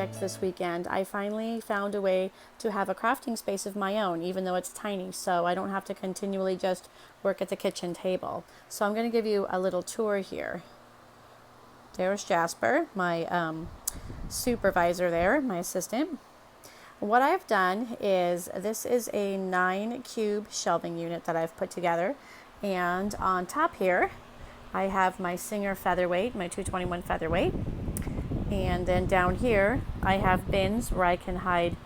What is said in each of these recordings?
project this weekend. I finally found a way to have a crafting space of my own, even though it's tiny, so I don't have to continually just work at the kitchen table. So I'm going to give you a little tour here. There's Jasper, my supervisor there, my assistant. What I've done is, this is a 9-cube shelving unit that I've put together, and on top here I have my Singer featherweight, my 221 featherweight, and then down here I have bins where I can hide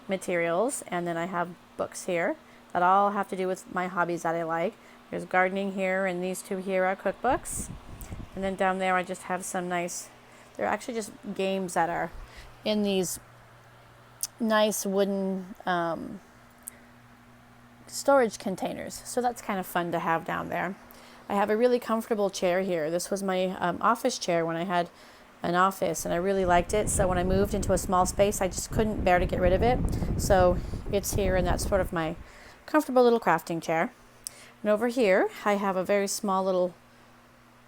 materials, and then I have books here that all have to do with my hobbies that I like. There's gardening here, and these two here are cookbooks, and then down there I just have some nice, they're actually just games that are in these nice wooden storage containers, so that's kind of fun to have down there. I have a really comfortable chair here. This was my office chair when I had an office, and I really liked it, so when I moved into a small space I just couldn't bear to get rid of it, so it's here, and that's sort of my comfortable little crafting chair. And over here I have a very small little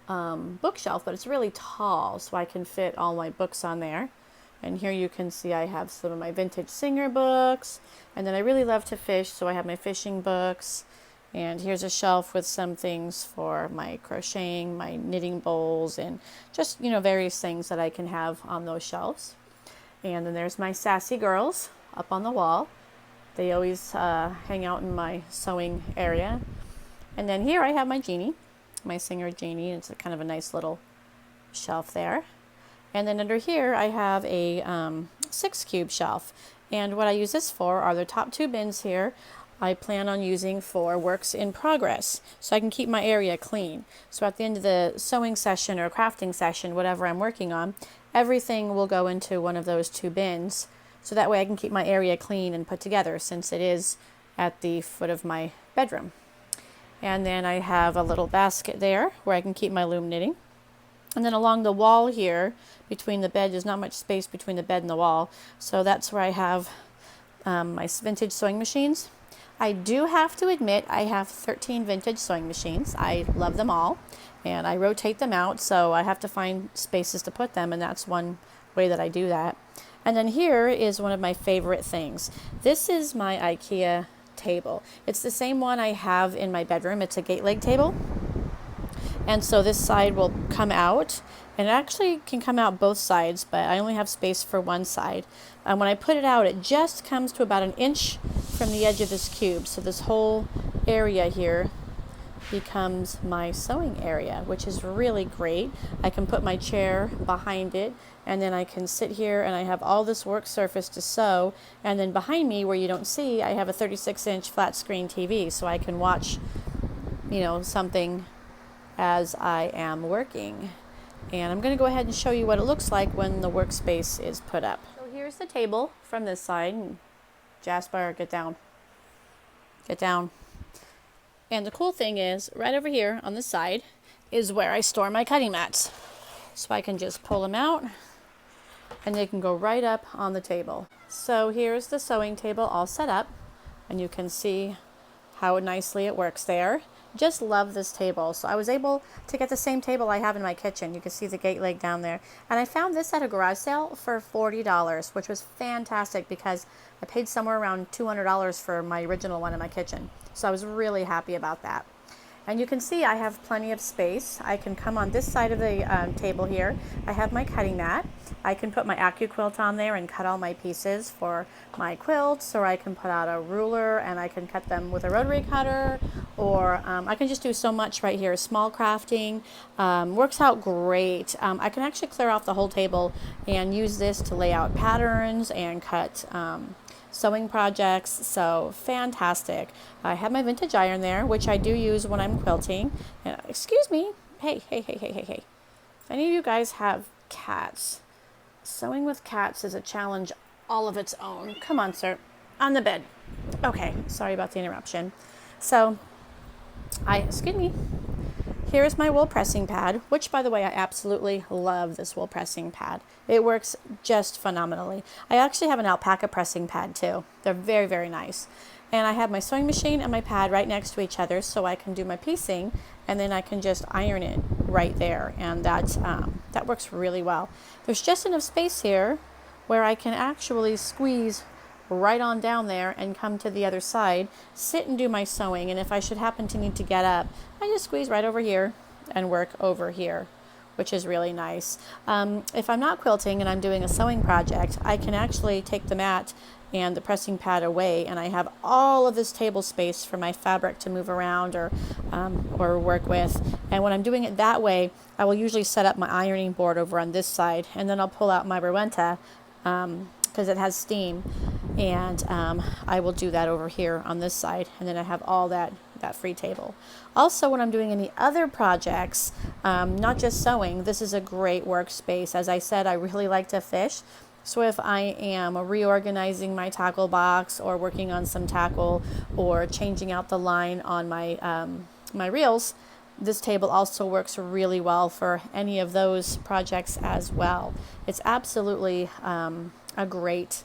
bookshelf, but it's really tall, so I can fit all my books on there. And here you can see I have some of my vintage Singer books, and then I really love to fish, so I have my fishing books. And here's a shelf with some things for my crocheting, my knitting bowls, and just, various things that I can have on those shelves. And then there's my sassy girls up on the wall. They always hang out in my sewing area. And then here I have my Genie, my Singer Genie. It's kind of a nice little shelf there. And then under here I have a 6-cube shelf, and what I use this for are the top 2 bins here. I plan on using for works in progress, so I can keep my area clean. So at the end of the sewing session or crafting session, whatever I'm working on, everything will go into one of those 2 bins, so that way I can keep my area clean and put together, since it is at the foot of my bedroom. And then I have a little basket there where I can keep my loom knitting. And then along the wall here, between the bed, there's not much space between the bed and the wall, so that's where I have my vintage sewing machines. I do have to admit I have 13 vintage sewing machines. I love them all, and I rotate them out, so I have to find spaces to put them, and that's one way that I do that. And then here is one of my favorite things. This is my IKEA table. It's the same one I have in my bedroom. It's a gate leg table. And so this side will come out, and it actually can come out both sides, but I only have space for one side. And when I put it out, it just comes to about 1 inch from the edge of this cube. So this whole area here becomes my sewing area, which is really great. I can put my chair behind it, and then I can sit here, and I have all this work surface to sew. And then behind me, where you don't see, I have a 36-inch flat screen TV, so I can watch, something as I am working. And I'm going to go ahead and show you what it looks like when the workspace is put up. So here's the table from this side. Jasper, get down. Get down. And the cool thing is, right over here on the side is where I store my cutting mats. So I can just pull them out, and they can go right up on the table. So here's the sewing table all set up, and you can see how nicely it works there. Just love this table. So I was able to get the same table I have in my kitchen. You can see the gate leg down there. And I found this at a garage sale for $40, which was fantastic because I paid somewhere around $200 for my original one in my kitchen. So I was really happy about that. And you can see I have plenty of space. I can come on this side of the table here. I have my cutting mat. I can put my AccuQuilt on there and cut all my pieces for my quilts, or I can put out a ruler and I can cut them with a rotary cutter, or I can just do so much right here. Small crafting works out great. I can actually clear off the whole table and use this to lay out patterns and cut sewing projects, so fantastic. I have my vintage iron there, which I do use when I'm quilting. Excuse me. Hey. If any of you guys have cats, sewing with cats is a challenge all of its own. Come on, sir. On the bed. Okay, sorry about the interruption. So, excuse me. Here's my wool pressing pad, which, by the way, I absolutely love this wool pressing pad. It works just phenomenally. I actually have an alpaca pressing pad too. They're very, very nice. And I have my sewing machine and my pad right next to each other, so I can do my piecing, and then I can just iron it right there, and that works really well. There's just enough space here where I can actually squeeze right on down there and come to the other side, sit and do my sewing. And if I should happen to need to get up, I just squeeze right over here and work over here, which is really nice. If I'm not quilting and I'm doing a sewing project, I can actually take the mat and the pressing pad away, and I have all of this table space for my fabric to move around or work with. And when I'm doing it that way, I will usually set up my ironing board over on this side, and then I'll pull out my Rowenta because it has steam, and I will do that over here on this side, and then I have all that free table. Also, when I'm doing any other projects, not just sewing, this is a great workspace. As I said, I really like to fish. So if I am reorganizing my tackle box or working on some tackle or changing out the line on my my reels, this table also works really well for any of those projects as well. It's absolutely a great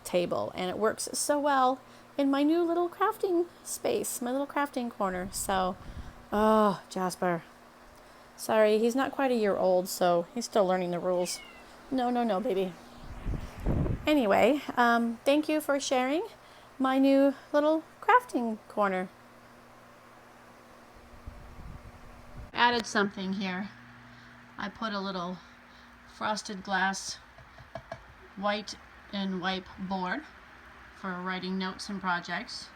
table, and it works so well in my new little crafting space, my little crafting corner. So, oh, Jasper. Sorry, he's not quite a year old, so he's still learning the rules. No, baby. Anyway, thank you for sharing my new little crafting corner. Added something here. I put a little frosted glass white and wipe board for writing notes and projects,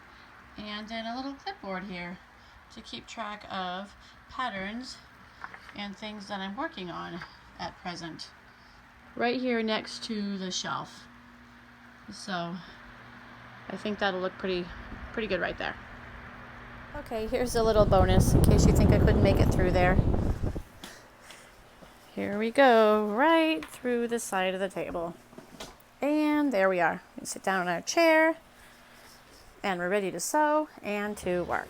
and then a little clipboard here to keep track of patterns and things that I'm working on at present. Right here next to the shelf. So I think that'll look pretty good right there. Okay, here's a little bonus in case you think I couldn't make it through there. Here we go, right through the side of the table. And there we are. We sit down on our chair and we're ready to sew and to work.